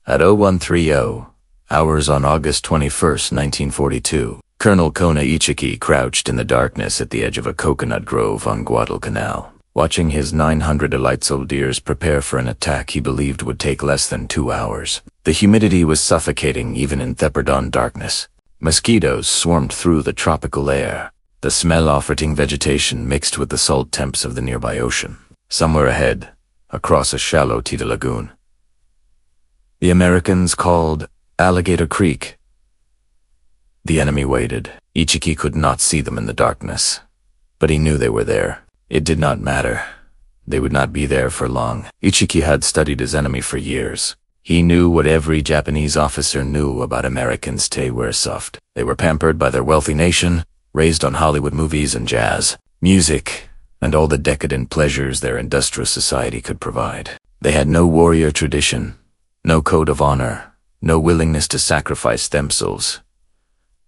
At 0130 hours on August 21st, 1942, Colonel Kona Ichiki crouched in the darkness at the edge of a coconut grove on Guadalcanal, watching his 900 elite soldiers prepare for an attack he believed would take less than 2 hours. The humidity was suffocating even in Theperdon darkness. Mosquitoes swarmed through the tropical air, the smell of rotting vegetation mixed with the salt temps of the nearby ocean. Somewhere ahead, across a shallow tidal lagoon, the Americans called Alligator Creek. The enemy waited. Ichiki could not see them in the darkness, but he knew they were there. It did not matter. They would not be there for long. Ichiki had studied his enemy for years. He knew what every Japanese officer knew about Americans. They were soft. They were pampered by their wealthy nation, raised on Hollywood movies and jazz, music, and all the decadent pleasures their industrial society could provide. They had no warrior tradition, no code of honor, no willingness to sacrifice themselves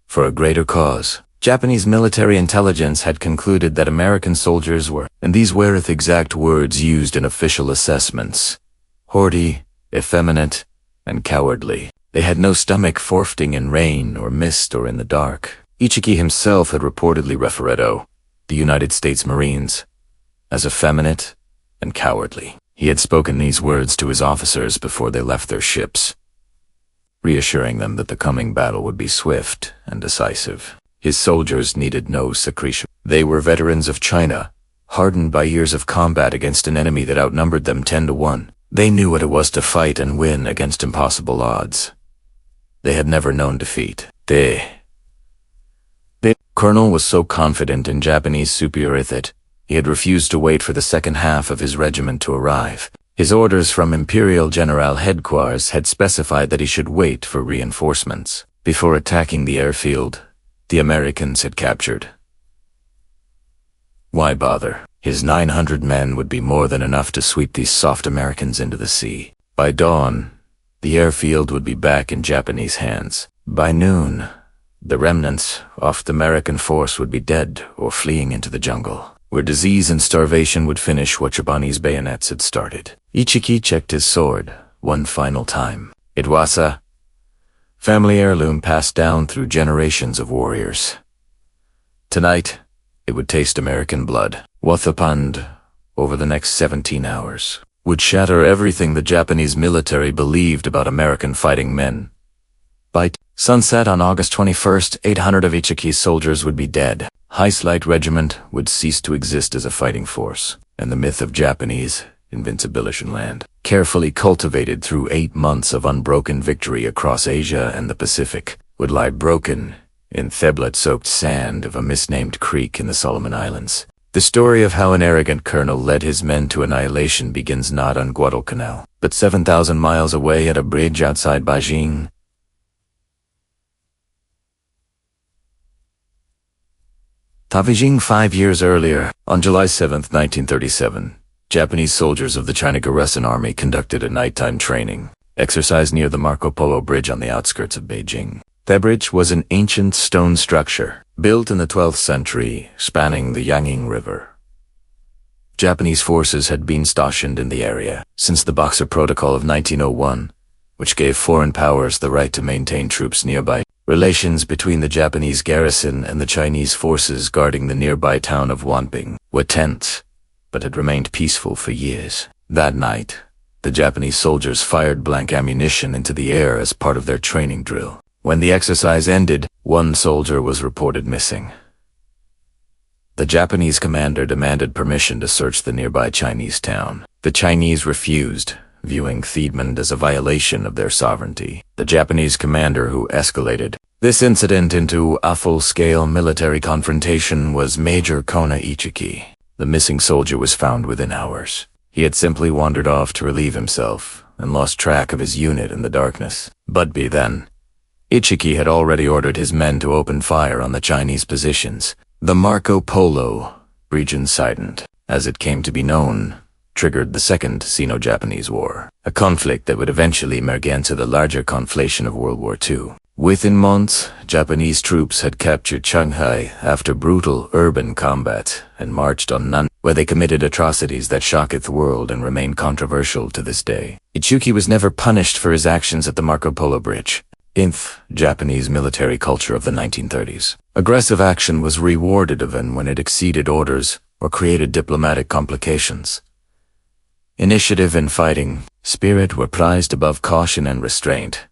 for a greater cause. Japanese military intelligence had concluded that American soldiers were, and these were the exact words used in official assessments, haughty, effeminate, and cowardly. They had no stomach for fighting in rain or mist or in the dark. Ichiki himself had reportedly referred to the United States Marines as effeminate and cowardly. He had spoken these words to his officers before they left their ships, reassuring them that the coming battle would be swift and decisive. His soldiers needed no secretion. They were veterans of China, hardened by years of combat against an enemy that outnumbered them 10-1. They knew what it was to fight and win against impossible odds. They had never known defeat. The colonel was so confident in Japanese superiority that he had refused to wait for the second half of his regiment to arrive. His orders from Imperial General Headquarters had specified that he should wait for reinforcements before attacking the airfield the Americans had captured. Why bother? His 900 men would be more than enough to sweep these soft Americans into the sea. By dawn, the airfield would be back in Japanese hands. By noon, the remnants of the American force would be dead or fleeing into the jungle, where disease and starvation would finish what Japanese bayonets had started. Ichiki checked his sword one final time. It was a family heirloom passed down through generations of warriors. Tonight, it would taste American blood. What happened over the next 17 hours would shatter everything the Japanese military believed about American fighting men. By sunset on August 21st, 800 of Ichiki's soldiers would be dead. High Light Regiment would cease to exist as a fighting force, and the myth of Japanese invincibility in land, carefully cultivated through 8 months of unbroken victory across Asia and the Pacific, would lie broken in Theblet-soaked sand of a misnamed creek in the Solomon Islands. The story of how an arrogant colonel led his men to annihilation begins not on Guadalcanal, but 7,000 miles away at a bridge outside Beijing. Beijing 5 years earlier, on July 7, 1937, Japanese soldiers of the China Garrison Army conducted a nighttime training exercise near the Marco Polo Bridge on the outskirts of Beijing. The bridge was an ancient stone structure, built in the 12th century, spanning the Yangtze River. Japanese forces had been stationed in the area since the Boxer Protocol of 1901, which gave foreign powers the right to maintain troops nearby. Relations between the Japanese garrison and the Chinese forces guarding the nearby town of Wanping were tense, but had remained peaceful for years. That night, the Japanese soldiers fired blank ammunition into the air as part of their training drill. When the exercise ended, one soldier was reported missing. The Japanese commander demanded permission to search the nearby Chinese town. The Chinese refused, viewing Thiedmond as a violation of their sovereignty. The Japanese commander who escalated this incident into a full-scale military confrontation was Major Kona Ichiki. The missing soldier was found within hours. He had simply wandered off to relieve himself and lost track of his unit in the darkness. But by then, Ichiki had already ordered his men to open fire on the Chinese positions. The Marco Polo region sightened, as it came to be known, triggered the Second Sino-Japanese War, a conflict that would eventually merge into the larger conflation of World War II. Within months, Japanese troops had captured Shanghai after brutal urban combat and marched on where they committed atrocities that shocketh the world and remain controversial to this day. Ichiki was never punished for his actions at the Marco Polo Bridge. Japanese military culture of the 1930s. Aggressive action was rewarded even when it exceeded orders or created diplomatic complications. Initiative and fighting spirit were prized above caution and restraint.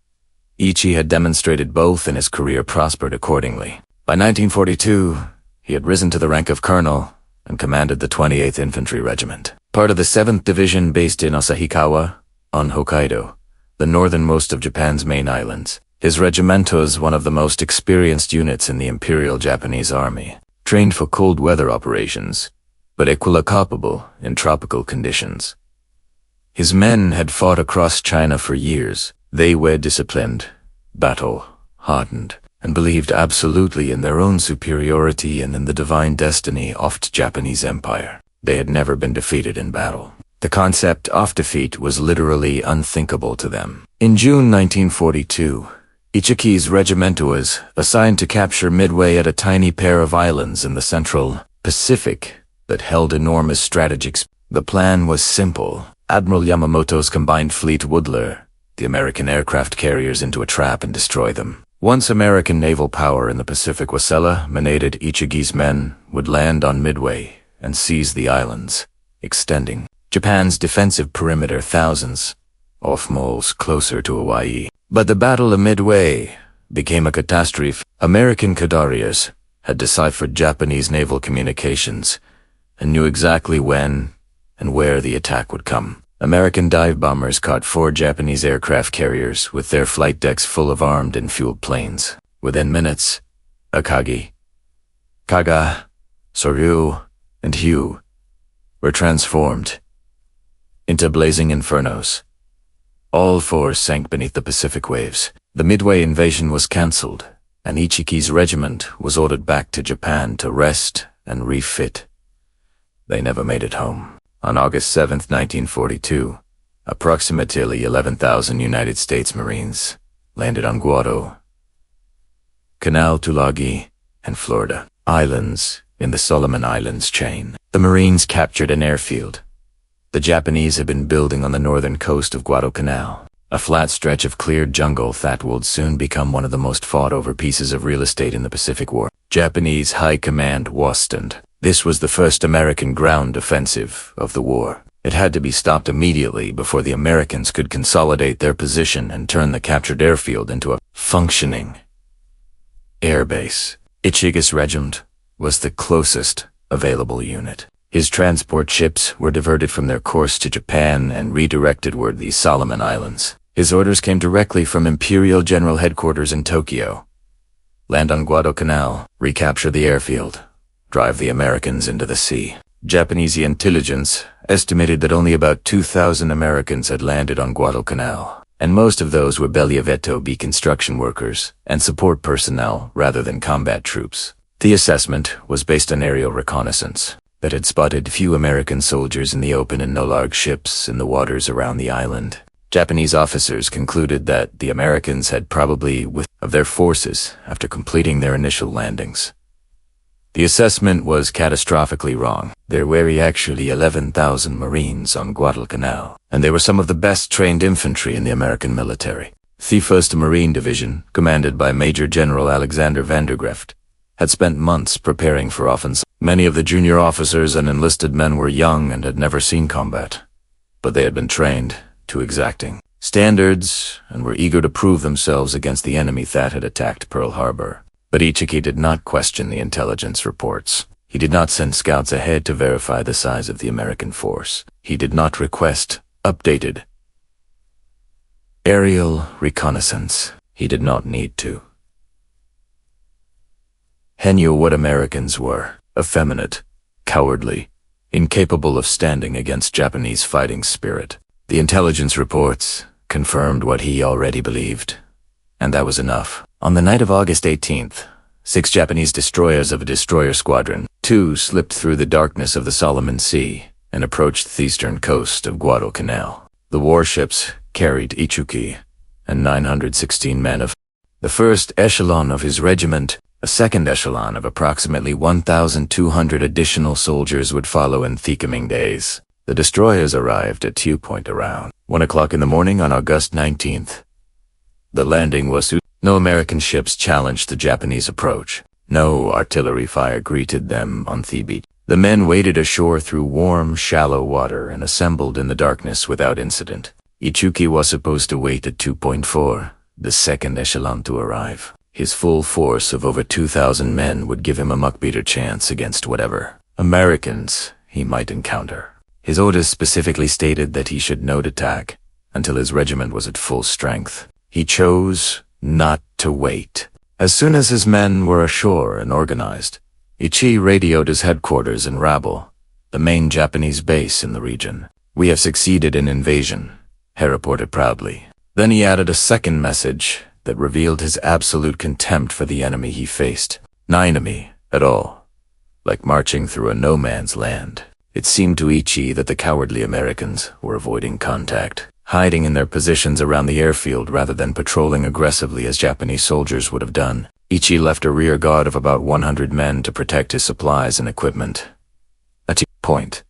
Ichi had demonstrated both and his career prospered accordingly. By 1942, he had risen to the rank of colonel and commanded the 28th Infantry Regiment, part of the 7th Division based in Asahikawa, on Hokkaido, the northernmost of Japan's main islands. His regiment was one of the most experienced units in the Imperial Japanese Army, trained for cold weather operations, but equally capable in tropical conditions. His men had fought across China for years. They were disciplined, battle-hardened, and believed absolutely in their own superiority and in the divine destiny of the Japanese Empire. They had never been defeated in battle. The concept of defeat was literally unthinkable to them. In June 1942, Ichiki's regiment was assigned to capture Midway at a tiny pair of islands in the central Pacific that held enormous strategic. The plan was simple. Admiral Yamamoto's combined fleet would lure the American aircraft carriers into a trap and destroy them. Once American naval power in the Pacific was eliminated, Ichiki's men would land on Midway and seize the islands, extending Japan's defensive perimeter thousands of miles closer to Hawaii. But the Battle of Midway became a catastrophe. American carriers had deciphered Japanese naval communications and knew exactly when and where the attack would come. American dive bombers caught 4 Japanese aircraft carriers with their flight decks full of armed and fueled planes. Within minutes, Akagi, Kaga, Soryu, and Hyu were transformed into blazing infernos. All 4 sank beneath the Pacific waves. The Midway invasion was cancelled, and Ichiki's regiment was ordered back to Japan to rest and refit. They never made it home. On August 7, 1942, approximately 11,000 United States Marines landed on Guadalcanal, Tulagi, and Florida Islands in the Solomon Islands chain. The Marines captured an airfield the Japanese had been building on the northern coast of Guadalcanal, a flat stretch of cleared jungle that would soon become one of the most fought-over pieces of real estate in the Pacific War. Japanese High Command was stunned. This was the first American ground offensive of the war. It had to be stopped immediately before the Americans could consolidate their position and turn the captured airfield into a functioning airbase. Ichiki's regiment was the closest available unit. His transport ships were diverted from their course to Japan and redirected toward the Solomon Islands. His orders came directly from Imperial General Headquarters in Tokyo. Land on Guadalcanal, recapture the airfield, drive the Americans into the sea. Japanese intelligence estimated that only about 2,000 Americans had landed on Guadalcanal, and most of those were Belliaveto B construction workers and support personnel rather than combat troops. The assessment was based on aerial reconnaissance that had spotted few American soldiers in the open and no large ships in the waters around the island. Japanese officers concluded that the Americans had probably withdrawn of their forces after completing their initial landings. The assessment was catastrophically wrong. There were actually 11,000 Marines on Guadalcanal, and they were some of the best trained infantry in the American military. The 1st Marine Division, commanded by Major General Alexander Vandergrift, had spent months preparing for offense. Many of the junior officers and enlisted men were young and had never seen combat, but they had been trained to exacting standards and were eager to prove themselves against the enemy that had attacked Pearl Harbor. But Ichiki did not question the intelligence reports. He did not send scouts ahead to verify the size of the American force. He did not request updated aerial reconnaissance. He did not need to. He knew what Americans were: effeminate, cowardly, incapable of standing against Japanese fighting spirit. The intelligence reports confirmed what he already believed, and that was enough. On the night of August 18th, 6 Japanese destroyers of a destroyer squadron, 2 slipped through the darkness of the Solomon Sea and approached the eastern coast of Guadalcanal. The warships carried Ichiki and 916 men of the first echelon of his regiment. A second echelon of approximately 1,200 additional soldiers would follow in the coming days. The destroyers arrived at Tew Point around 1 o'clock in the morning on August 19th. The landing was no American ships challenged the Japanese approach. No artillery fire greeted them on the beach. The men waded ashore through warm, shallow water and assembled in the darkness without incident. Ichiki was supposed to wait at 2.4, the second echelon to arrive. His full force of over 2,000 men would give him a much-better chance against whatever Americans he might encounter. His orders specifically stated that he should not attack until his regiment was at full strength. He chose not to wait. As soon as his men were ashore and organized, Ichiki radioed his headquarters in Rabel, the main Japanese base in the region. "We have succeeded in invasion," he reported proudly. Then he added a second message that revealed his absolute contempt for the enemy he faced. No enemy at all. Like marching through a no-man's land. It seemed to Ichiki that the cowardly Americans were avoiding contact, hiding in their positions around the airfield rather than patrolling aggressively as Japanese soldiers would have done. Ichiki left a rear guard of about 100 men to protect his supplies and equipment. At Tew Point,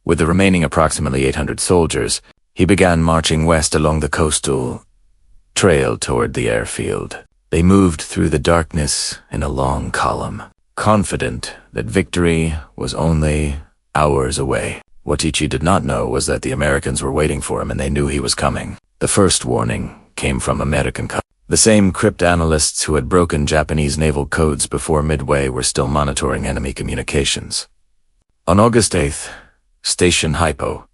with the remaining approximately 800 soldiers, he began marching west along the coastal trail toward the airfield. They moved through the darkness in a long column, confident that victory was only hours away. What Ichiki did not know was that the Americans were waiting for him and they knew he was coming. The first warning came from American the same cryptanalysts who had broken Japanese naval codes before Midway were still monitoring enemy communications. On August 8th, Station Hypo,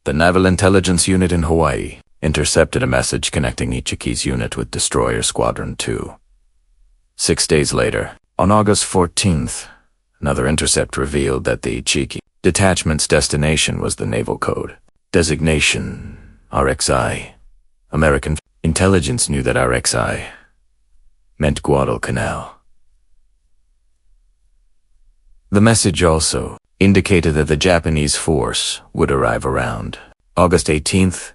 the Naval Intelligence Unit in Hawaii, intercepted a message connecting Ichiki's unit with Destroyer Squadron 2. 6 days later, on August 14th, another intercept revealed that the Ichiki detachment's destination was the naval code. Designation RXI. American intelligence knew that RXI meant Guadalcanal. The message also indicated that the Japanese force would arrive around August 18th.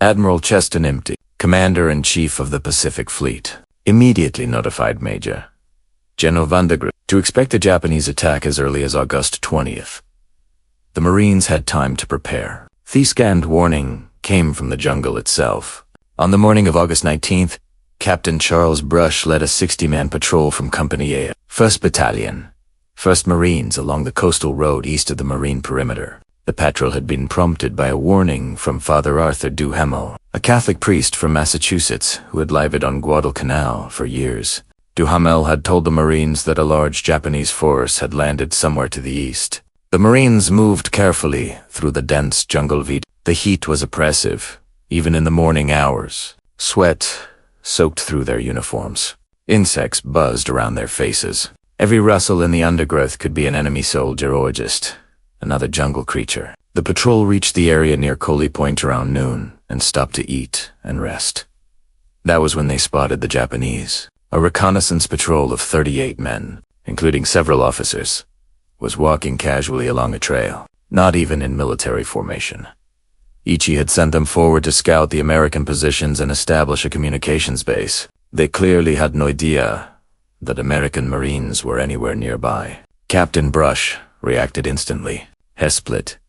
Admiral Cheston Imti, Commander-in-Chief of the Pacific Fleet, immediately notified Major General Vandergrift to expect a Japanese attack as early as August 20th. The Marines had time to prepare. The scanned warning came from the jungle itself. On the morning of August 19th, Captain Charles Brush led a 60-man patrol from Company A, 1st Battalion, 1st Marines along the coastal road east of the Marine perimeter. The patrol had been prompted by a warning from Father Arthur Duhamel, a Catholic priest from Massachusetts who had lived on Guadalcanal for years. Duhamel had told the Marines that a large Japanese force had landed somewhere to the east. The Marines moved carefully through the dense jungle. The heat was oppressive, even in the morning hours. Sweat soaked through their uniforms. Insects buzzed around their faces. Every rustle in the undergrowth could be an enemy soldier or just another jungle creature. The patrol reached the area near Coley Point around noon and stopped to eat and rest. That was when they spotted the Japanese. A reconnaissance patrol of 38 men, including several officers, was walking casually along a trail, not even in military formation. Ichiki had sent them forward to scout the American positions and establish a communications base. They clearly had no idea that American Marines were anywhere nearby. Captain Brush reacted instantly. He split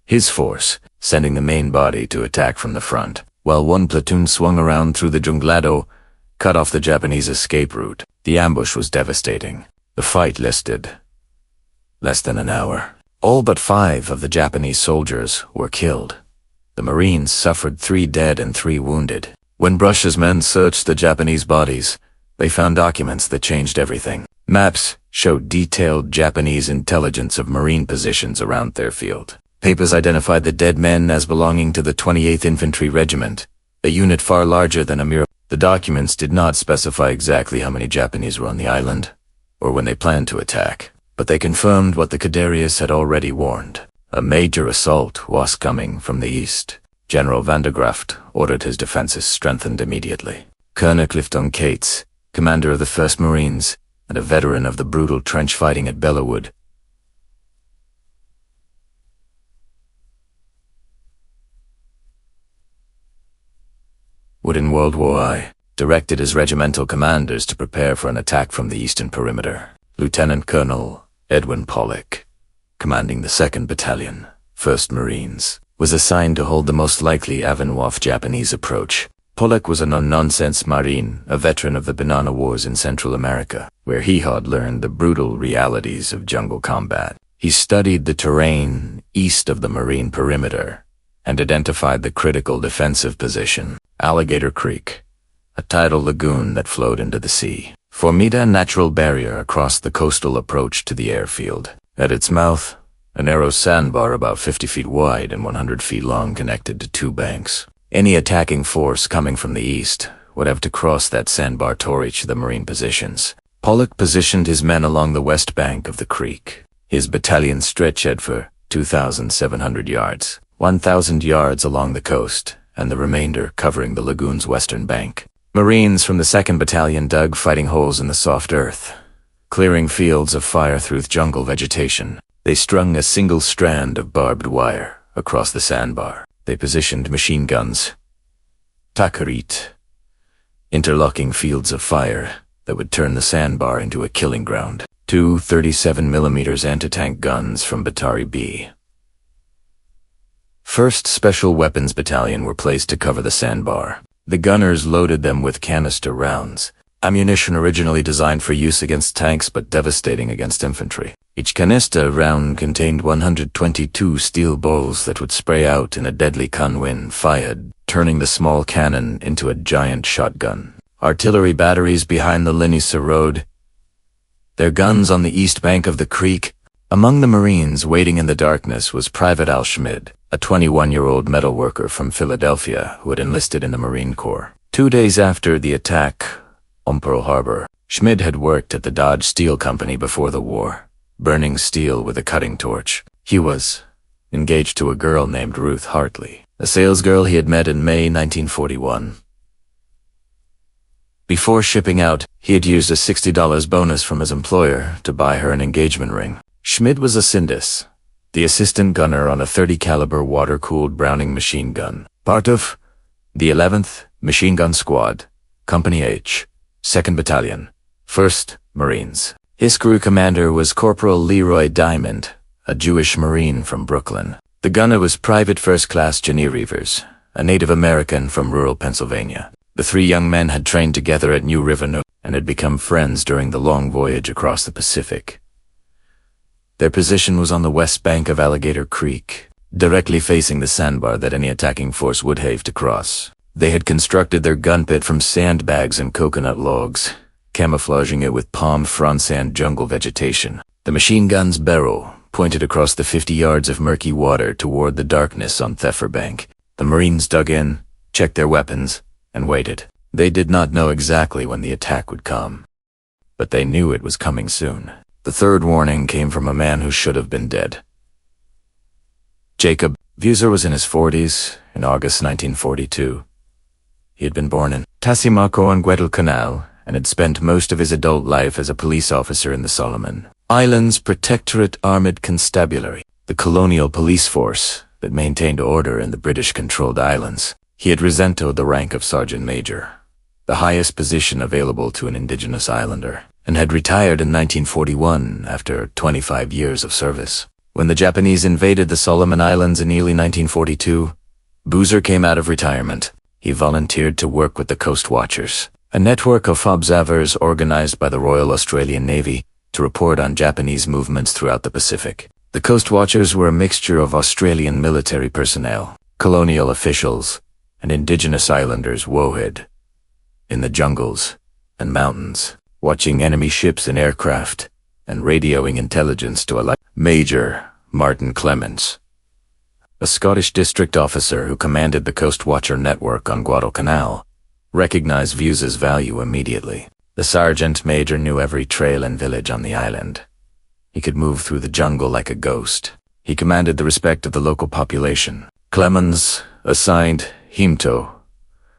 his force, sending the main body to attack from the front, while one platoon swung around through the junglado, cut off the Japanese escape route. The ambush was devastating. The fight lasted less than an hour. All but 5 of the Japanese soldiers were killed. The Marines suffered 3 dead and 3 wounded. When Brush's men searched the Japanese bodies, they found documents that changed everything. Maps showed detailed Japanese intelligence of Marine positions around their field. Papers identified the dead men as belonging to the 28th Infantry Regiment, a unit far larger than a mere. The documents did not specify exactly how many Japanese were on the island, or when they planned to attack, but they confirmed what the Cadarius had already warned. A major assault was coming from the east. General Vandergraft ordered his defenses strengthened immediately. Colonel Clifton Cates, commander of the 1st Marines, and a veteran of the brutal trench fighting at Bellawood, would in World War I directed his regimental commanders to prepare for an attack from the eastern perimeter. Lieutenant Colonel Edwin Pollock, commanding the 2nd Battalion, 1st Marines, was assigned to hold the most likely Avenue Japanese approach. Pollock was a no-nonsense Marine, a veteran of the Banana Wars in Central America, where he had learned the brutal realities of jungle combat. He studied the terrain east of the Marine perimeter and identified the critical defensive position, Alligator Creek, a tidal lagoon that flowed into the sea, formed a natural barrier across the coastal approach to the airfield. At its mouth, a narrow sandbar about 50 feet wide and 100 feet long connected to 2 banks. Any attacking force coming from the east would have to cross that sandbar to reach the Marine positions. Pollock positioned his men along the west bank of the creek. His battalion stretched for 2,700 yards, 1,000 yards along the coast, and the remainder covering the lagoon's western bank. Marines from the 2nd Battalion dug fighting holes in the soft earth, clearing fields of fire through jungle vegetation. They strung a single strand of barbed wire across the sandbar. They positioned machine guns, takarit, interlocking fields of fire that would turn the sandbar into a killing ground. 2 37mm anti-tank guns from Battery B. 1st Special Weapons Battalion were placed to cover the sandbar. The gunners loaded them with canister rounds, ammunition originally designed for use against tanks but devastating against infantry. Each canister round contained 122 steel balls that would spray out in a deadly conwind fired, turning the small cannon into a giant shotgun. Artillery batteries behind the Linisa Road, their guns on the east bank of the creek. Among the Marines waiting in the darkness was Private Al Schmid, a 21-year-old metal worker from Philadelphia who had enlisted in the Marine Corps. 2 days after the attack on Pearl Harbor, Schmid had worked at the Dodge Steel Company before the war, burning steel with a cutting torch. He was engaged to a girl named Ruth Hartley, a salesgirl he had met in May 1941. Before shipping out, he had used a $60 bonus from his employer to buy her an engagement ring. Schmid was a Sindis, the assistant gunner on a .30 caliber water-cooled Browning machine gun, part of the 11th Machine Gun Squad, Company H, 2nd Battalion, 1st Marines. His crew commander was Corporal Leroy Diamond, a Jewish Marine from Brooklyn. The gunner was Private First Class Jenny Reavers, a Native American from rural Pennsylvania. The 3 young men had trained together at New River Nook and had become friends during the long voyage across the Pacific. Their position was on the west bank of Alligator Creek, directly facing the sandbar that any attacking force would have to cross. They had constructed their gun pit from sandbags and coconut logs, camouflaging it with palm fronds and jungle vegetation. The machine gun's barrel pointed across the 50 yards of murky water toward the darkness on Theffer Bank. The Marines dug in, checked their weapons, and waited. They did not know exactly when the attack would come, but they knew it was coming soon. The third warning came from a man who should have been dead. Jacob Vuser was in his 40s in August 1942. He had been born in Tasimaco on Guadalcanal and had spent most of his adult life as a police officer in the Solomon Islands Protectorate Armored Constabulary, the colonial police force that maintained order in the British-controlled islands. He had resented the rank of Sergeant Major, the highest position available to an indigenous islander, and had retired in 1941 after 25 years of service. When the Japanese invaded the Solomon Islands in early 1942, Boozer came out of retirement. He volunteered to work with the Coast Watchers, a network of observers organized by the Royal Australian Navy to report on Japanese movements throughout the Pacific. The Coast Watchers were a mixture of Australian military personnel, colonial officials, and indigenous islanders wohed in the jungles and mountains, watching enemy ships and aircraft, and radioing intelligence to a Major Martin Clements, a Scottish district officer who commanded the Coast Watcher network on Guadalcanal, recognized Vuse's value immediately. The sergeant major knew every trail and village on the island. He could move through the jungle like a ghost. He commanded the respect of the local population. Clemens assigned Himto,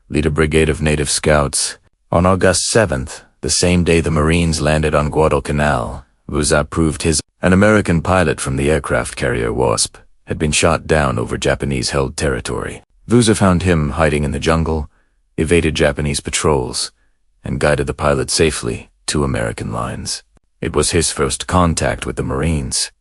lead a brigade of native scouts. On August 7th, the same day the Marines landed on Guadalcanal, Vuse proved an American pilot from the aircraft carrier Wasp had been shot down over Japanese-held territory. Vuse found him hiding in the jungle, evaded Japanese patrols, and guided the pilot safely to American lines. It was his first contact with the Marines,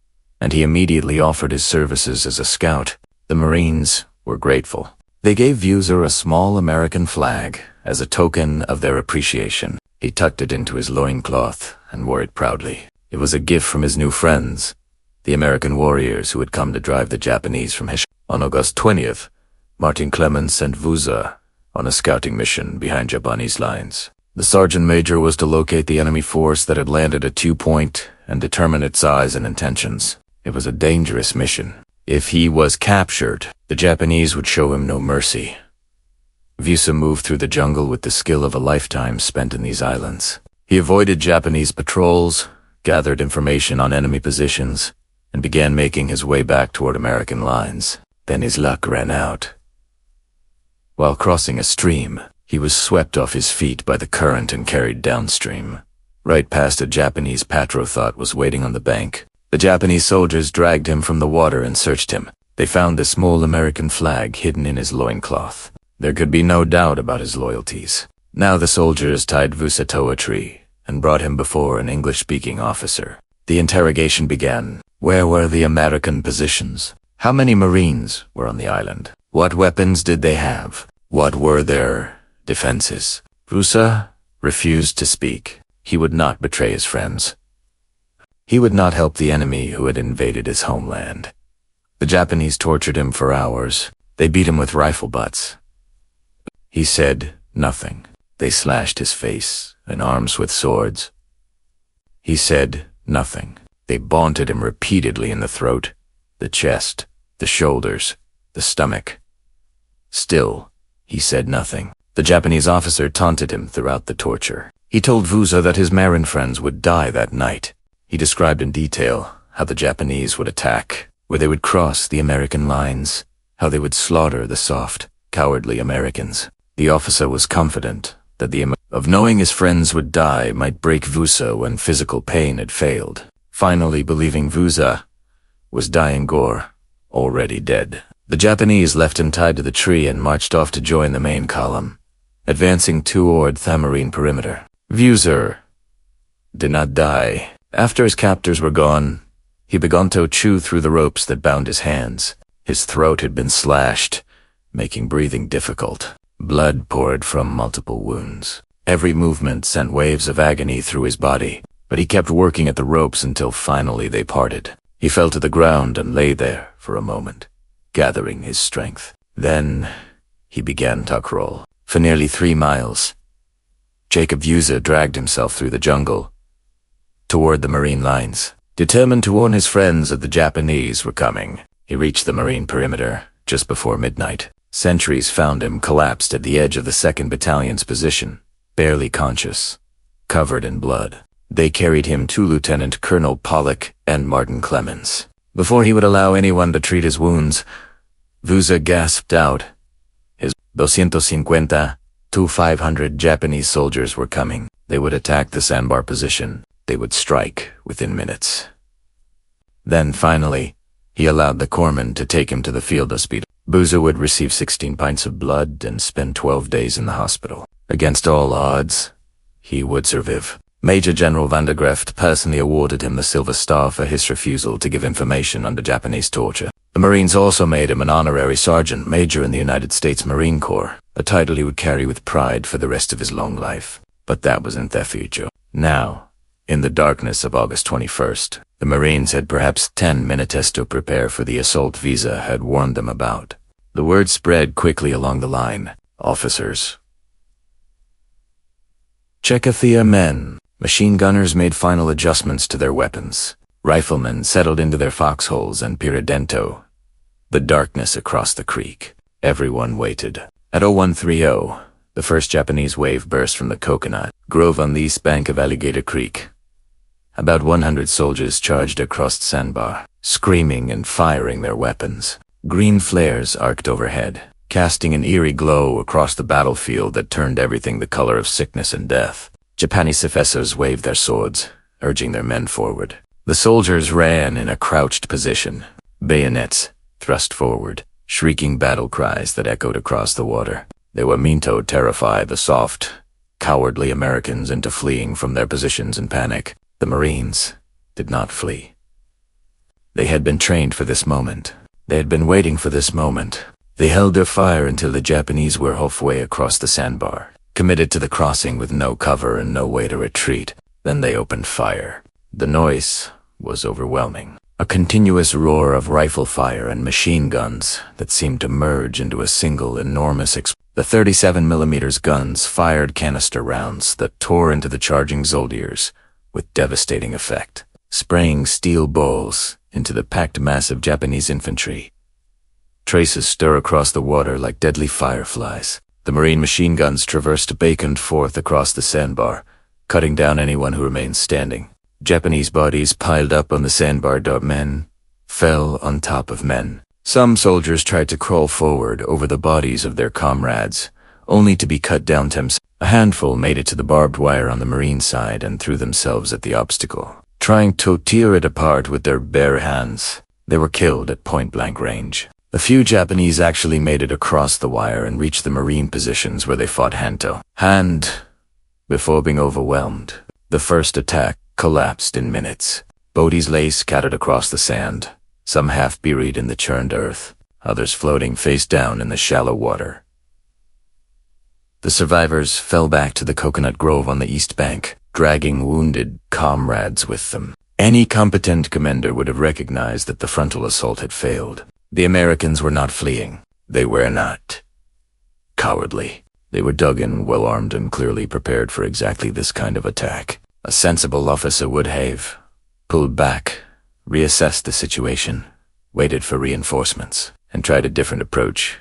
and he immediately offered his services as a scout. The Marines were grateful. They gave Vuser a small American flag as a token of their appreciation. He tucked it into his loincloth and wore it proudly. It was a gift from his new friends, the American warriors who had come to drive the Japanese from Hish. On August 20th, Martin Clemens sent Vuser on a scouting mission behind Japanese lines. The sergeant major was to locate the enemy force that had landed at 2 Point and determine its size and intentions. It was a dangerous mission. If he was captured, the Japanese would show him no mercy. Vuser moved through the jungle with the skill of a lifetime spent in these islands. He avoided Japanese patrols, gathered information on enemy positions, and began making his way back toward American lines. Then his luck ran out. While crossing a stream, he was swept off his feet by the current and carried downstream. Right past a Japanese patrol was waiting on the bank. The Japanese soldiers dragged him from the water and searched him. They found the small American flag hidden in his loincloth. There could be no doubt about his loyalties. Now the soldiers tied Vuser to a tree and brought him before an English-speaking officer. The interrogation began. Where were the American positions? How many Marines were on the island? What weapons did they have? What were their defenses? Vuser refused to speak. He would not betray his friends. He would not help the enemy who had invaded his homeland. The Japanese tortured him for hours. They beat him with rifle butts. He said nothing. They slashed his face and arms with swords. He said nothing. They bonted him repeatedly in the throat, the chest, the shoulders, the stomach. Still, he said nothing. The Japanese officer taunted him throughout the torture. He told Vuser that his Marin friends would die that night. He described in detail how the Japanese would attack, where they would cross the American lines, how they would slaughter the soft, cowardly Americans. The officer was confident that the of knowing his friends would die might break Vuser when physical pain had failed. Finally, believing Vuser was dying Gore, already dead. The Japanese left him tied to the tree and marched off to join the main column, advancing toward the Marine perimeter. Vuser did not die. After his captors were gone, he began to chew through the ropes that bound his hands. His throat had been slashed, making breathing difficult. Blood poured from multiple wounds. Every movement sent waves of agony through his body, but he kept working at the ropes until finally they parted. He fell to the ground and lay there for a moment, gathering his strength. Then he began to crawl. For nearly 3 miles, Jacob Vuser dragged himself through the jungle toward the Marine lines. Determined to warn his friends that the Japanese were coming, he reached the Marine perimeter just before midnight. Sentries found him collapsed at the edge of the 2nd Battalion's position, barely conscious, covered in blood. They carried him to Lieutenant Colonel Pollock and Martin Clemens. Before he would allow anyone to treat his wounds, Vuser gasped out, his 250 to 500 Japanese soldiers were coming. They would attack the sandbar position. They would strike within minutes. Then finally, he allowed the corpsman to take him to the field hospital. Vuser would receive 16 pints of blood and spend 12 days in the hospital. Against all odds, he would survive. Major General Van der Greft personally awarded him the Silver Star for his refusal to give information on the Japanese torture. The Marines also made him an honorary sergeant major in the United States Marine Corps, a title he would carry with pride for the rest of his long life. But that was in the future. Now, in the darkness of August 21st, the Marines had perhaps 10 minutes to prepare for the assault Vuser had warned them about. The word spread quickly along the line. Officers, Czechoslovakia men. Machine gunners made final adjustments to their weapons. Riflemen settled into their foxholes and Piradento. The darkness across the creek. Everyone waited. At 0130, the first Japanese wave burst from the coconut grove on the east bank of Alligator Creek. About 100 soldiers charged across the sandbar, screaming and firing their weapons. Green flares arced overhead, casting an eerie glow across the battlefield that turned everything the color of sickness and death. Japanese officers waved their swords, urging their men forward. The soldiers ran in a crouched position, bayonets thrust forward, shrieking battle cries that echoed across the water. They were meant to terrify the soft, cowardly Americans into fleeing from their positions in panic. The Marines did not flee. They had been trained for this moment. They had been waiting for this moment. They held their fire until the Japanese were halfway across the sandbar, committed to the crossing with no cover and no way to retreat. Then they opened fire. The noise was overwhelming. A continuous roar of rifle fire and machine guns that seemed to merge into a single enormous explosion. The 37mm guns fired canister rounds that tore into the charging soldiers with devastating effect, spraying steel balls into the packed mass of Japanese infantry. Traces stir across the water like deadly fireflies. The Marine machine guns traversed back and forth across the sandbar, cutting down anyone who remained standing. Japanese bodies piled up on the sandbar. Men fell on top of men. Some soldiers tried to crawl forward over the bodies of their comrades, only to be cut down themselves. A handful made it to the barbed wire on the Marine side and threw themselves at the obstacle, trying to tear it apart with their bare hands. They were killed at point-blank range. A few Japanese actually made it across the wire and reached the Marine positions where they fought hand-to-hand before being overwhelmed. The first attack collapsed in minutes. Bodies lay scattered across the sand, some half buried in the churned earth, others floating face down in the shallow water. The survivors fell back to the coconut grove on the east bank, dragging wounded comrades with them. Any competent commander would have recognized that the frontal assault had failed. The Americans were not fleeing. They were not cowardly. They were dug in, well-armed, and clearly prepared for exactly this kind of attack. A sensible officer would have pulled back, reassessed the situation, waited for reinforcements, and tried a different approach.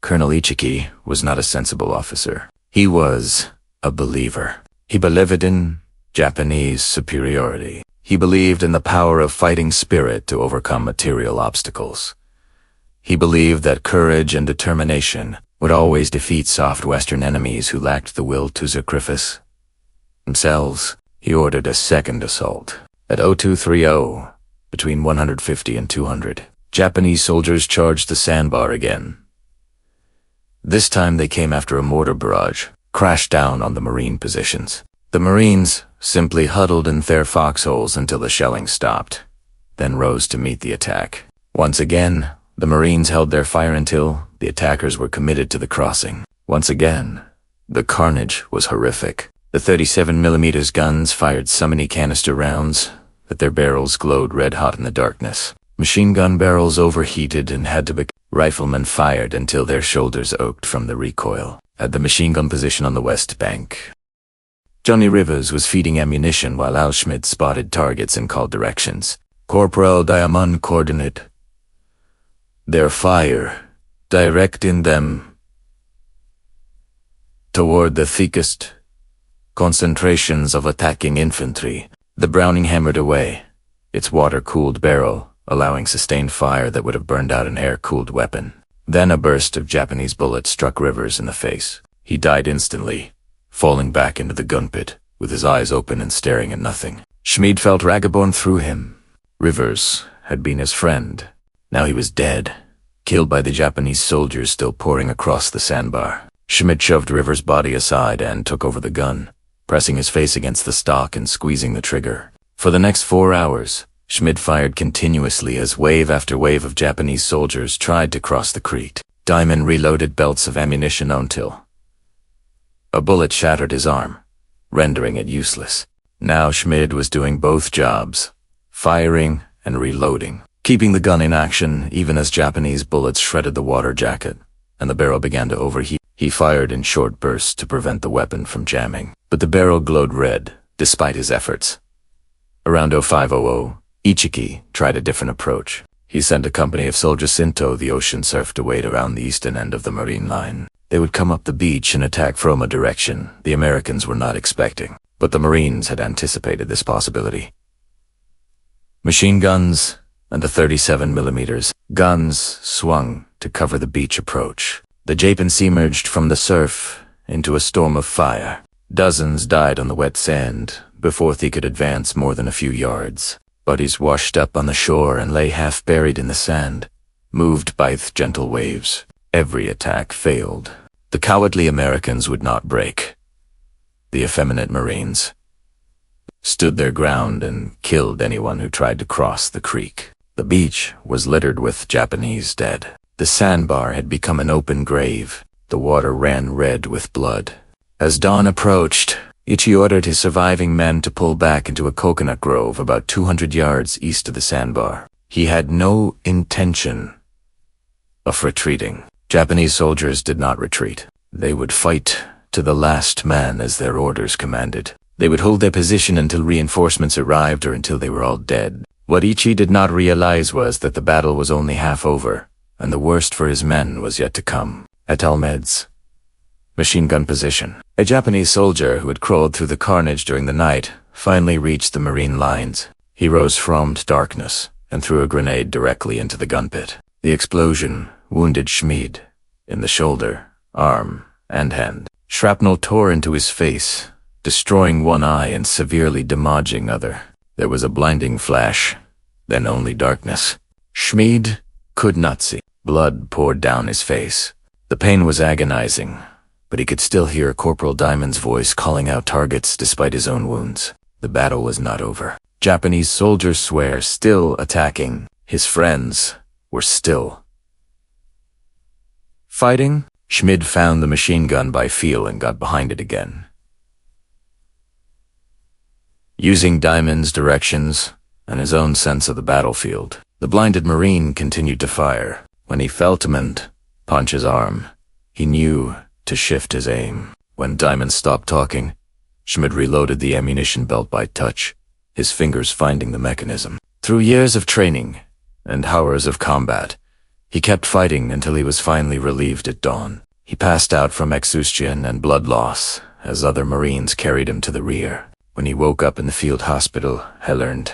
Colonel Ichiki was not a sensible officer. He was a believer. He believed in Japanese superiority. He believed in the power of fighting spirit to overcome material obstacles. He believed that courage and determination would always defeat soft Western enemies who lacked the will to sacrifice themselves. He ordered a second assault. At 0230, between 150 and 200, Japanese soldiers charged the sandbar again. This time they came after a mortar barrage crashed down on the Marine positions. The Marines simply huddled in their foxholes until the shelling stopped, then rose to meet the attack. Once again, the Marines held their fire until the attackers were committed to the crossing. Once again, the carnage was horrific. The 37mm guns fired so many canister rounds that their barrels glowed red-hot in the darkness. Machine gun barrels overheated and had to be... Riflemen fired until their shoulders ached from the recoil. At the machine gun position on the west bank, Johnny Rivers was feeding ammunition while Al Schmidt spotted targets and called directions. Corporal Diamond coordinate their fire, directing them toward the thickest concentrations of attacking infantry. The Browning hammered away, its water-cooled barrel allowing sustained fire that would have burned out an air-cooled weapon. Then a burst of Japanese bullets struck Rivers in the face. He died instantly, falling back into the gun pit, with his eyes open and staring at nothing. Schmid felt Ragaborn through him. Rivers had been his friend. Now he was dead, killed by the Japanese soldiers still pouring across the sandbar. Schmid shoved Rivers' body aside and took over the gun, pressing his face against the stock and squeezing the trigger. For the next 4 hours, Schmid fired continuously as wave after wave of Japanese soldiers tried to cross the creek. Diamond reloaded belts of ammunition until a bullet shattered his arm, rendering it useless. Now Schmid was doing both jobs, firing and reloading, keeping the gun in action even as Japanese bullets shredded the water jacket, and the barrel began to overheat. He fired in short bursts to prevent the weapon from jamming, but the barrel glowed red, despite his efforts. Around 0500, Ichiki tried a different approach. He sent a company of soldiers into the ocean surf to wait around the eastern end of the Marine line. They would come up the beach and attack from a direction the Americans were not expecting, but the Marines had anticipated this possibility. Machine guns and the 37mm guns swung to cover the beach approach. The Japanese emerged from the surf into a storm of fire. Dozens died on the wet sand before they could advance more than a few yards. Bodies washed up on the shore and lay half buried in the sand, moved by the gentle waves. Every attack failed. The cowardly Americans would not break. The effeminate Marines stood their ground and killed anyone who tried to cross the creek. The beach was littered with Japanese dead. The sandbar had become an open grave. The water ran red with blood. As dawn approached, Ichiki ordered his surviving men to pull back into a coconut grove about 200 yards east of the sandbar. He had no intention of retreating. Japanese soldiers did not retreat. They would fight to the last man as their orders commanded. They would hold their position until reinforcements arrived or until they were all dead. What Ichiki did not realize was that the battle was only half over, and the worst for his men was yet to come. At Almed's machine gun position, a Japanese soldier who had crawled through the carnage during the night finally reached the Marine lines. He rose from darkness and threw a grenade directly into the gun pit. The explosion wounded Schmid in the shoulder, arm, and hand. Shrapnel tore into his face, destroying one eye and severely damaging other. There was a blinding flash, then only darkness. Schmid could not see. Blood poured down his face. The pain was agonizing, but he could still hear Corporal Diamond's voice calling out targets despite his own wounds. The battle was not over. Japanese soldiers were still attacking. His friends were still fighting. Schmid found the machine gun by feel and got behind it again. Using Diamond's directions and his own sense of the battlefield, the blinded Marine continued to fire. When he felt Diamond punch his arm, he knew to shift his aim. When Diamond stopped talking, Schmid reloaded the ammunition belt by touch, his fingers finding the mechanism. Through years of training and hours of combat, he kept fighting until he was finally relieved at dawn. He passed out from exhaustion and blood loss as other Marines carried him to the rear. When he woke up in the field hospital, he learned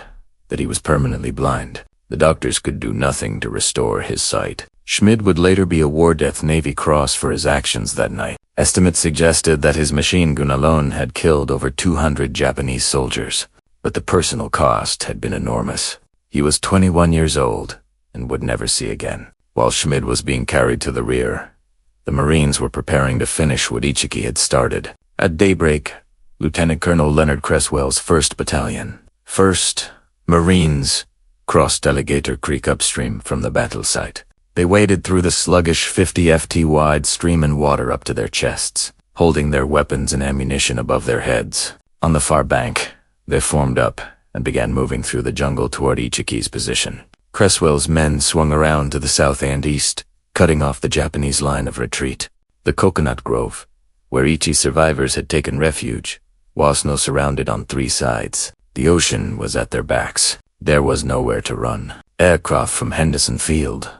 that he was permanently blind. The doctors could do nothing to restore his sight. Schmid would later be awarded the Navy Cross for his actions that night. Estimates suggested that his machine gun alone had killed over 200 Japanese soldiers, but the personal cost had been enormous. He was 21 years old and would never see again. While Schmid was being carried to the rear, the Marines were preparing to finish what Ichiki had started. At daybreak, Lieutenant Colonel Leonard Cresswell's 1st Battalion, 1st Marines, crossed Alligator Creek upstream from the battle site. They waded through the sluggish 50 ft wide stream and water up to their chests, holding their weapons and ammunition above their heads. On the far bank, they formed up and began moving through the jungle toward Ichiki's position. Cresswell's men swung around to the south and east, cutting off the Japanese line of retreat. The coconut grove, where Ichi's survivors had taken refuge, was now surrounded on 3 sides. The ocean was at their backs. There was nowhere to run. Aircraft from Henderson Field,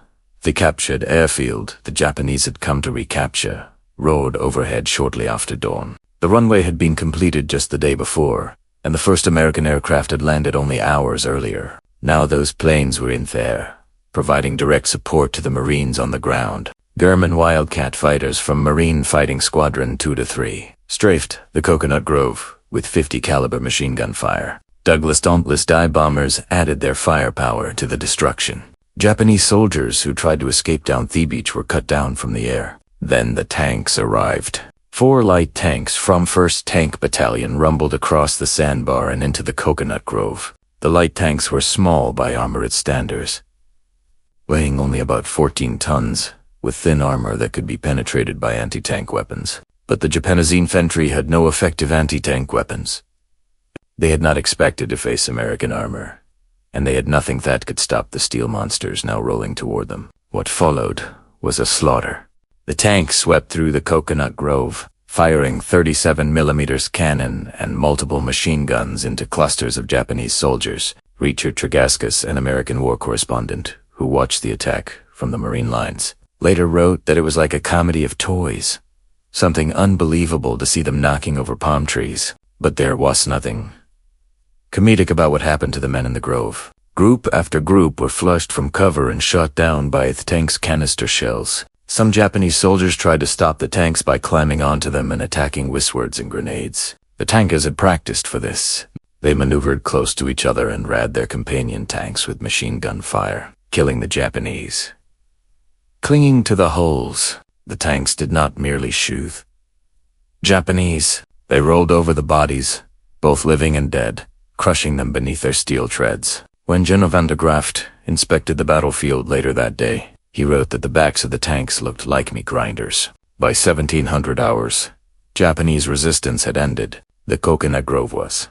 the captured airfield the Japanese had come to recapture, roared overhead shortly after dawn. The runway had been completed just the day before, and the first American aircraft had landed only hours earlier. Now those planes were in there, providing direct support to the Marines on the ground. German Wildcat fighters from Marine Fighting Squadron 2 to 3 strafed the Coconut Grove with 50 caliber machine gun fire. Douglas Dauntless dive bombers added their firepower to the destruction. Japanese soldiers who tried to escape down the beach were cut down from the air. Then the tanks arrived. 4 light tanks from 1st Tank Battalion rumbled across the sandbar and into the Coconut Grove. The light tanks were small by armored standards, weighing only about 14 tons, with thin armor that could be penetrated by anti-tank weapons. But the Japanese infantry had no effective anti-tank weapons. They had not expected to face American armor, and they had nothing that could stop the steel monsters now rolling toward them. What followed was a slaughter. The tanks swept through the Coconut Grove, firing 37mm cannon and multiple machine guns into clusters of Japanese soldiers. Richard Tregascus, an American war correspondent who watched the attack from the Marine lines, later wrote that it was like a comedy of toys. Something unbelievable to see them knocking over palm trees. But there was nothing comedic about what happened to the men in the grove. Group after group were flushed from cover and shot down by the tank's canister shells. Some Japanese soldiers tried to stop the tanks by climbing onto them and attacking wishwards and grenades. The tankers had practiced for this. They maneuvered close to each other and raided their companion tanks with machine gun fire, killing the Japanese clinging to the hulls. The tanks did not merely shoot Japanese. They rolled over the bodies, both living and dead, crushing them beneath their steel treads. When General van der Graft inspected the battlefield later that day, he wrote that the backs of the tanks looked like meat grinders. By 1700 hours, Japanese resistance had ended. The coconut grove was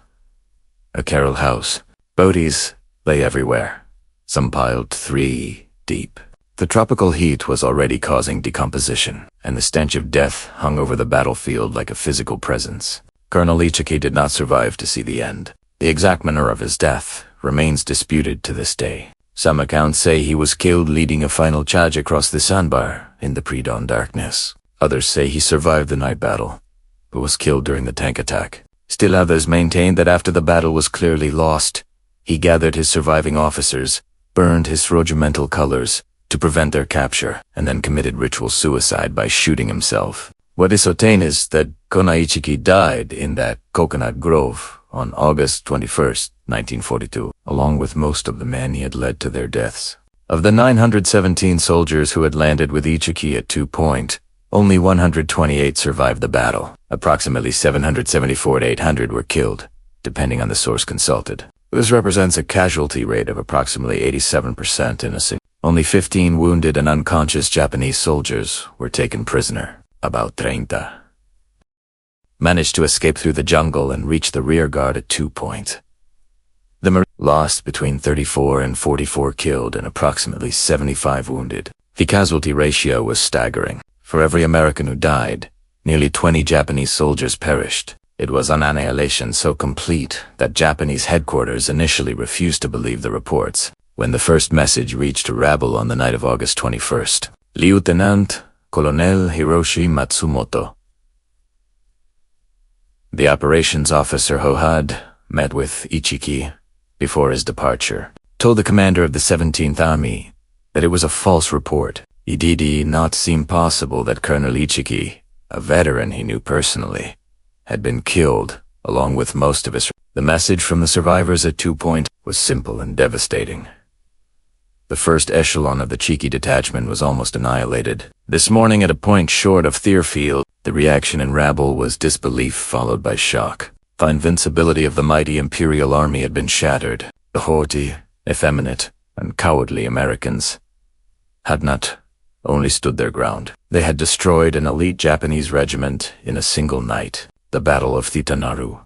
a carol house. Bodies lay everywhere, some piled 3 deep. The tropical heat was already causing decomposition, and the stench of death hung over the battlefield like a physical presence. Colonel Ichiki did not survive to see the end. The exact manner of his death remains disputed to this day. Some accounts say he was killed leading a final charge across the sandbar in the pre-dawn darkness. Others say he survived the night battle, but was killed during the tank attack. Still others maintain that after the battle was clearly lost, he gathered his surviving officers, burned his regimental colors to prevent their capture, and then committed ritual suicide by shooting himself. What is certain is that Kona Ichiki died in that coconut grove on August 21st, 1942, along with most of the men he had led to their deaths. Of the 917 soldiers who had landed with Ichiki at 2 Point, only 128 survived the battle. Approximately 774 to 800 were killed, depending on the source consulted. This represents a casualty rate of approximately 87% in a single. Only 15 wounded and unconscious Japanese soldiers were taken prisoner. About 30 managed to escape through the jungle and reach the rear guard at 2 Point. The Marines lost between 34 and 44 killed and approximately 75 wounded. The casualty ratio was staggering. For every American who died, nearly 20 Japanese soldiers perished. It was an annihilation so complete that Japanese headquarters initially refused to believe the reports. When the first message reached the rabble on the night of August 21st, Lieutenant Colonel Hiroshi Matsumoto, the operations officer Hohad, met with Ichiki before his departure, told the commander of the 17th Army that it was a false report. It did not seem possible that Colonel Ichiki, a veteran he knew personally, had been killed along with most of his. The message from the survivors at 2 Point was simple and devastating. The first echelon of the Ichiki detachment was almost annihilated. This morning at a point short of Thierfield, the reaction in rabble was disbelief followed by shock. The invincibility of the mighty Imperial Army had been shattered. The haughty, effeminate, and cowardly Americans had not only stood their ground. They had destroyed an elite Japanese regiment in a single night, the Battle of Tenaru,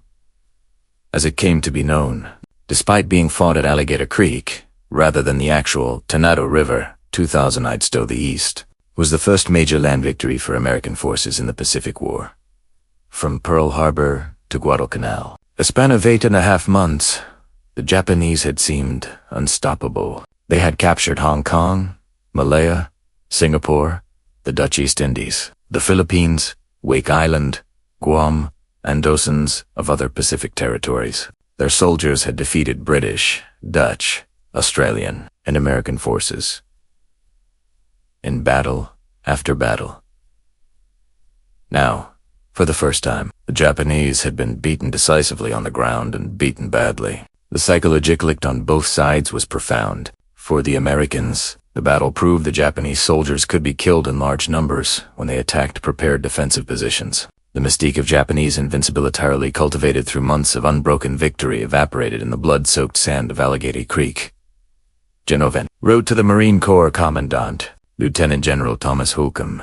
as it came to be known. Despite being fought at Alligator Creek, rather than the actual Tenaru River, 2,000 miles to the east, was the first major land victory for American forces in the Pacific War. From Pearl Harbor to Guadalcanal, a span of 8.5 months, the Japanese had seemed unstoppable. They had captured Hong Kong, Malaya, Singapore, the Dutch East Indies, the Philippines, Wake Island, Guam, and dozens of other Pacific territories. Their soldiers had defeated British, Dutch, Australian, and American forces in battle after battle. Now, for the first time, the Japanese had been beaten decisively on the ground and beaten badly. The psychological impact on both sides was profound. For the Americans, the battle proved the Japanese soldiers could be killed in large numbers when they attacked prepared defensive positions. The mystique of Japanese invincibility cultivated through months of unbroken victory evaporated in the blood-soaked sand of Alligator Creek. Genovan wrote to the Marine Corps Commandant, Lieutenant General Thomas Holcomb.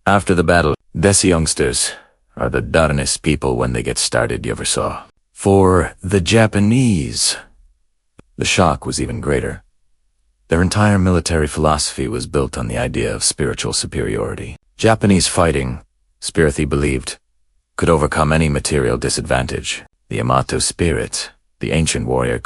After the battle, "These youngsters are the darnest people when they get started you ever saw." For the Japanese, the shock was even greater. Their entire military philosophy was built on the idea of spiritual superiority. Japanese fighting, Spirith believed, could overcome any material disadvantage. The Yamato spirit, the ancient warrior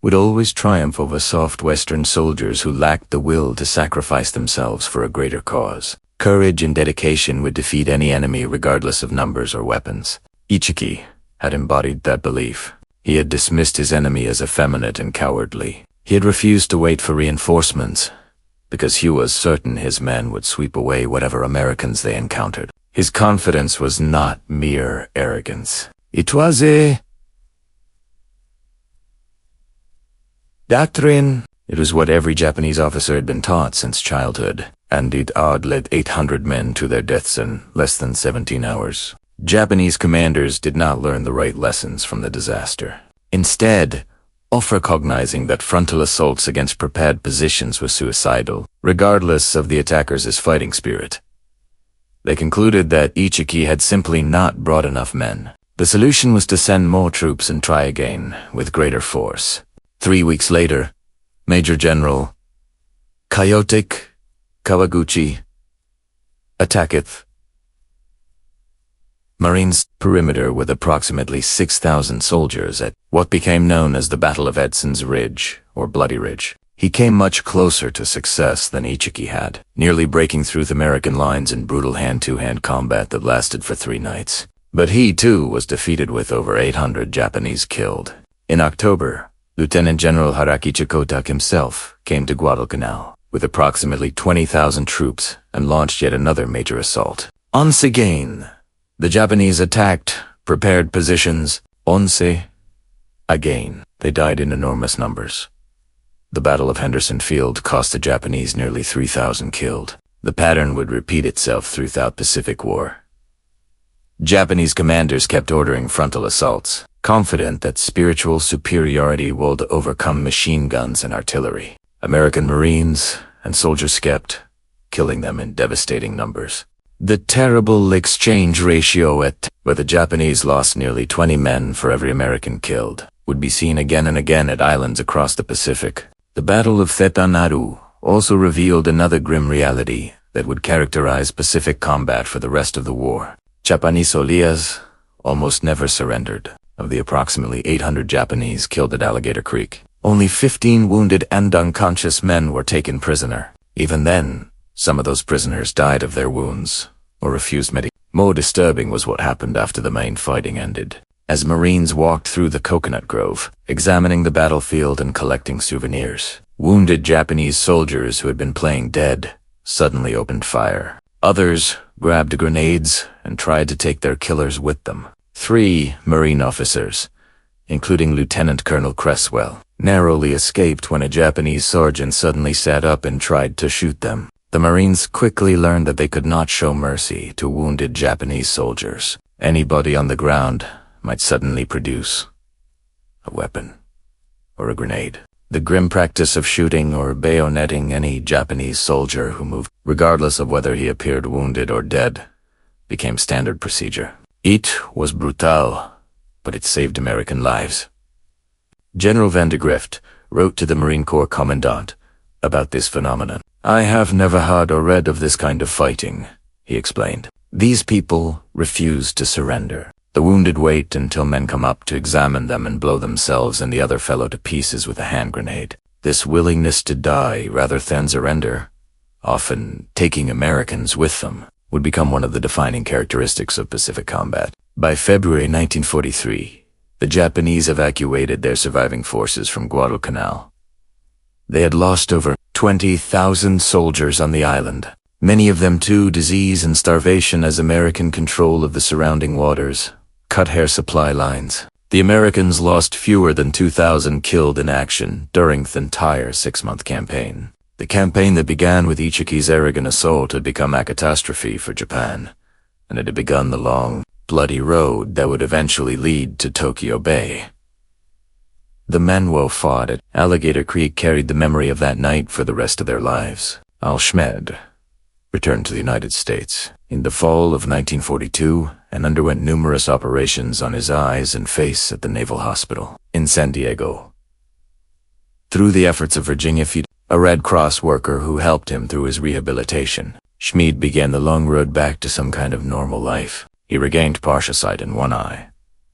would always triumph over soft Western soldiers who lacked the will to sacrifice themselves for a greater cause. Courage and dedication would defeat any enemy regardless of numbers or weapons. Ichiki had embodied that belief. He had dismissed his enemy as effeminate and cowardly. He had refused to wait for reinforcements, because he was certain his men would sweep away whatever Americans they encountered. His confidence was not mere arrogance. It was a doctrine. It was what every Japanese officer had been taught since childhood. and it led 800 men to their deaths in less than 17 hours. Japanese commanders did not learn the right lessons from the disaster. Instead, of recognizing that frontal assaults against prepared positions were suicidal, regardless of the attackers' fighting spirit, they concluded that Ichiki had simply not brought enough men. The solution was to send more troops and try again, with greater force. 3 weeks later, Major General Kyotic Kawaguchi attacketh Marines' perimeter with approximately 6,000 soldiers at what became known as the Battle of Edson's Ridge, or Bloody Ridge. He came much closer to success than Ichiki had, nearly breaking through the American lines in brutal hand-to-hand combat that lasted for 3 nights. But he, too, was defeated with over 800 Japanese killed. In October, Lieutenant General Haraki Chikotak himself came to Guadalcanal with approximately 20,000 troops and launched yet another major assault. Once again, the Japanese attacked prepared positions. Once again, they died in enormous numbers. The Battle of Henderson Field cost the Japanese nearly 3,000 killed. The pattern would repeat itself throughout the Pacific War. Japanese commanders kept ordering frontal assaults, confident that spiritual superiority would overcome machine guns and artillery. American Marines and soldiers kept killing them in devastating numbers. The terrible exchange ratio where the Japanese lost nearly 20 men for every American killed would be seen again and again at islands across the Pacific. The Battle of Tenaru also revealed another grim reality that would characterize Pacific combat for the rest of the war. Japanese soldiers almost never surrendered. Of the approximately 800 Japanese killed at Alligator Creek, only 15 wounded and unconscious men were taken prisoner. Even then, some of those prisoners died of their wounds or refused medication. More disturbing was what happened after the main fighting ended. As Marines walked through the coconut grove, examining the battlefield and collecting souvenirs, wounded Japanese soldiers who had been playing dead suddenly opened fire. Others grabbed grenades and tried to take their killers with them. 3 Marine officers, including Lieutenant Colonel Cresswell, narrowly escaped when a Japanese sergeant suddenly sat up and tried to shoot them. The Marines quickly learned that they could not show mercy to wounded Japanese soldiers. Anybody on the ground might suddenly produce a weapon or a grenade. The grim practice of shooting or bayoneting any Japanese soldier who moved, regardless of whether he appeared wounded or dead, became standard procedure. It was brutal, but it saved American lives. General Vandergrift wrote to the Marine Corps Commandant about this phenomenon. "I have never heard or read of this kind of fighting," he explained. "These people refuse to surrender. The wounded wait until men come up to examine them and blow themselves and the other fellow to pieces with a hand grenade. This willingness to die rather than surrender, often taking Americans with them, would become one of the defining characteristics of Pacific combat." By February 1943, the Japanese evacuated their surviving forces from Guadalcanal. They had lost over 20,000 soldiers on the island, many of them to disease and starvation as American control of the surrounding waters cut hair supply lines. The Americans lost fewer than 2,000 killed in action during the entire 6-month campaign. The campaign that began with Ichiki's arrogant assault had become a catastrophe for Japan, and it had begun the long, bloody road that would eventually lead to Tokyo Bay. The men who fought at Alligator Creek carried the memory of that night for the rest of their lives. Al-Schmed returned to the United States in the fall of 1942 and underwent numerous operations on his eyes and face at the Naval Hospital in San Diego. Through the efforts of Virginia Feed, a Red Cross worker who helped him through his rehabilitation, Schmed began the long road back to some kind of normal life. He regained partial sight in one eye,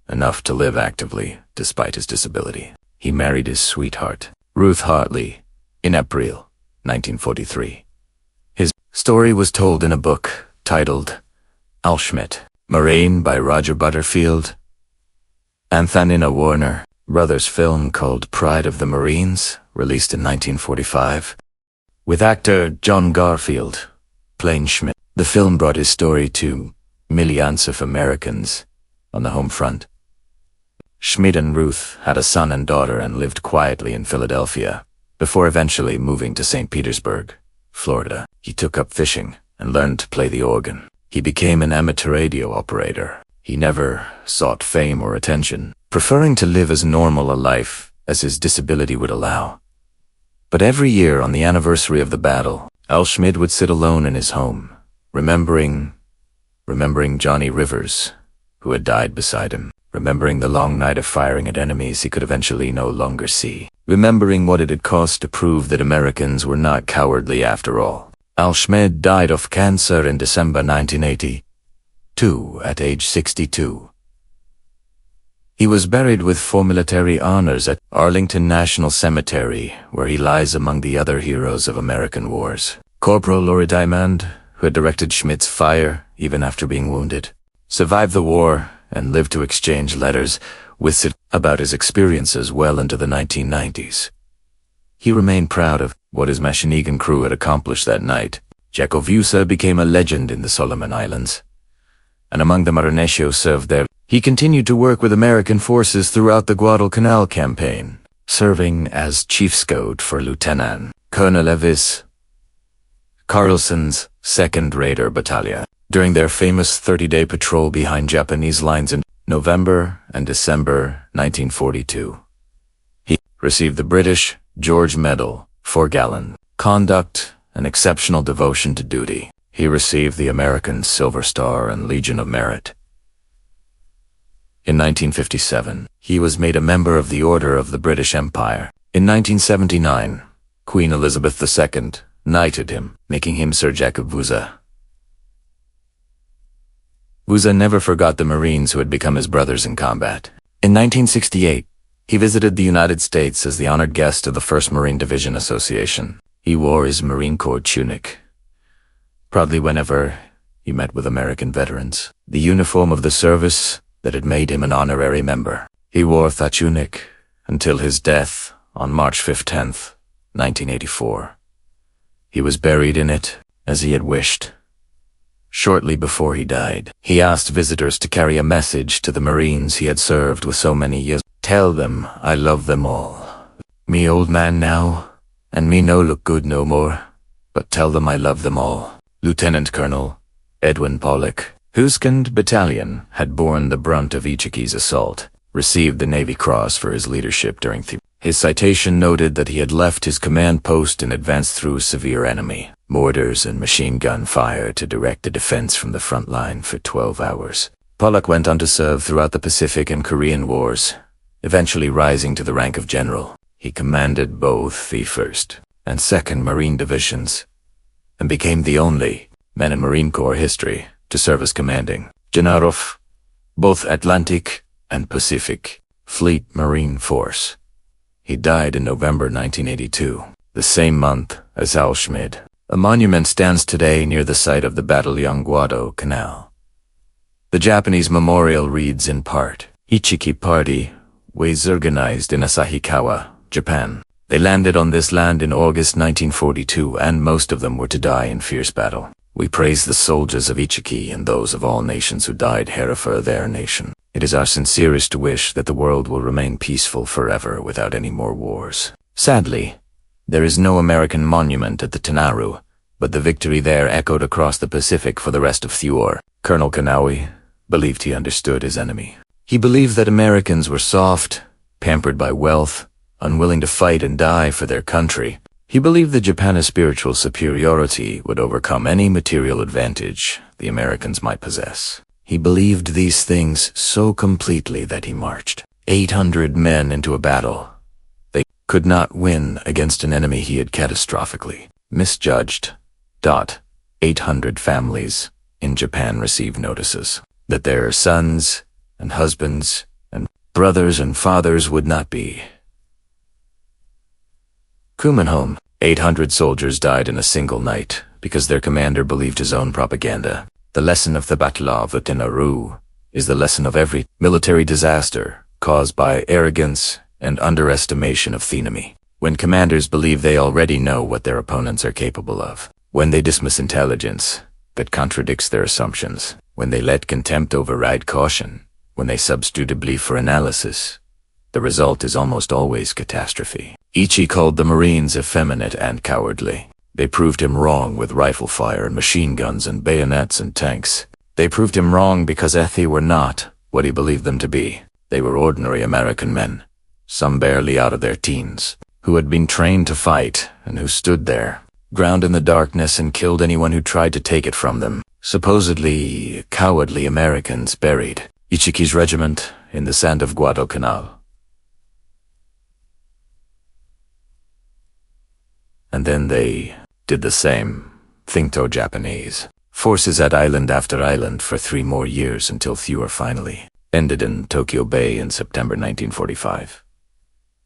enough to live actively despite his disability. He married his sweetheart, Ruth Hartley, in April 1943. His story was told in a book titled Al-Schmed, Marine by Roger Butterfield. Anthony Warner Brothers film called Pride of the Marines, released in 1945, with actor John Garfield playing Schmidt. The film brought his story to millions of Americans on the home front. Schmidt and Ruth had a son and daughter and lived quietly in Philadelphia before eventually moving to St. Petersburg Florida. He took up fishing and learned to play the organ. He became an amateur radio operator. He never sought fame or attention, preferring to live as normal a life as his disability would allow. But every year on the anniversary of the battle, Al Schmid would sit alone in his home, remembering Johnny Rivers, who had died beside him, remembering the long night of firing at enemies he could eventually no longer see, remembering what it had cost to prove that Americans were not cowardly after all. Al Schmid died of cancer in December 1982, at age 62. He was buried with full military honors at Arlington National Cemetery, where he lies among the other heroes of American wars. Corporal Laurie Diamond, who had directed Schmidt's fire even after being wounded, survived the war and lived to exchange letters with Sid about his experiences well into the 1990s. He remained proud of what his Machinigan crew had accomplished that night. Jacovusa became a legend in the Solomon Islands, and among the Marinesios served there. He continued to work with American forces throughout the Guadalcanal campaign, serving as Chief Scout for Lieutenant Colonel Levis Carlson's 2nd Raider Battalion during their famous 30-day patrol behind Japanese lines in November and December 1942. He received the British George Medal for gallant conduct and exceptional devotion to duty. He received the American Silver Star and Legion of Merit. In 1957, he was made a member of the Order of the British Empire. In 1979, Queen Elizabeth II knighted him, making him Sir Jacob Vuza. Vuza never forgot the Marines who had become his brothers in combat. In 1968, he visited the United States as the honored guest of the 1st Marine Division Association. He wore his Marine Corps tunic proudly whenever he met with American veterans, the uniform of the service that had made him an honorary member. He wore that tunic until his death on March 15th, 1984. He was buried in it as he had wished. Shortly before he died, he asked visitors to carry a message to the Marines he had served with so many years. Tell them I love them all. Me old man now, and me no look good no more, but tell them I love them all. Lieutenant Colonel Edwin Pollock, whose 2nd Battalion had borne the brunt of Ichiki's assault, received the Navy Cross for his leadership during his citation noted that he had left his command post and advanced through severe enemy mortars and machine gun fire to direct the defense from the front line for 12 hours. Pollock went on to serve throughout the Pacific and Korean Wars, eventually rising to the rank of general. He commanded both the 1st and 2nd Marine Divisions, and became the only man in Marine Corps history to serve as commanding general of both Atlantic and Pacific Fleet Marine Force. He died in November 1982, the same month as Al Schmid. A monument stands today near the site of the Battle of Guadalcanal. The Japanese memorial reads in part, Ichiki Party was organized in Asahikawa, Japan. They landed on this land in August 1942, and most of them were to die in fierce battle. We praise the soldiers of Ichiki and those of all nations who died here for their nation. It is our sincerest wish that the world will remain peaceful forever without any more wars. Sadly, there is no American monument at the Tenaru, but the victory there echoed across the Pacific for the rest of the war. Colonel Kanawi believed he understood his enemy. He believed that Americans were soft, pampered by wealth, unwilling to fight and die for their country. He believed that Japan's spiritual superiority would overcome any material advantage the Americans might possess. He believed these things so completely that he marched 800 men into a battle they could not win against an enemy he had catastrophically misjudged. 800 families in Japan received notices that their sons and husbands and brothers and fathers would not be coming home. 800 soldiers died in a single night because their commander believed his own propaganda. The lesson of the Battle of Tenaru is the lesson of every military disaster caused by arrogance and underestimation of the enemy. When commanders believe they already know what their opponents are capable of, when they dismiss intelligence that contradicts their assumptions, when they let contempt override caution, when they substitute belief for analysis, the result is almost always catastrophe. Ichi called the Marines effeminate and cowardly. They proved him wrong with rifle fire and machine guns and bayonets and tanks. They proved him wrong because Ethi were not what he believed them to be. They were ordinary American men, some barely out of their teens, who had been trained to fight and who stood there, ground in the darkness, and killed anyone who tried to take it from them. Supposedly cowardly Americans buried Ichiki's regiment in the sand of Guadalcanal. And then they did the same thing to Japanese forces at island after island for 3 more years until Thure finally ended in Tokyo Bay in September 1945.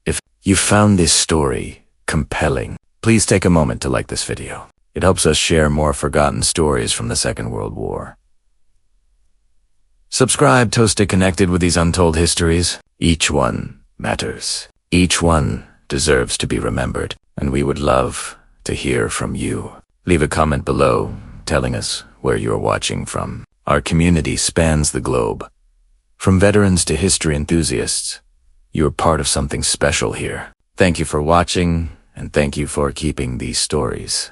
If you found this story compelling, please take a moment to like this video. It helps us share more forgotten stories from the Second World War. Subscribe to stay connected with these untold histories. Each one matters. Each one deserves to be remembered, and we would love to hear from you. Leave a comment below telling us where you're watching from. Our community spans the globe. From veterans to history enthusiasts, you're part of something special here. Thank you for watching, and thank you for keeping these stories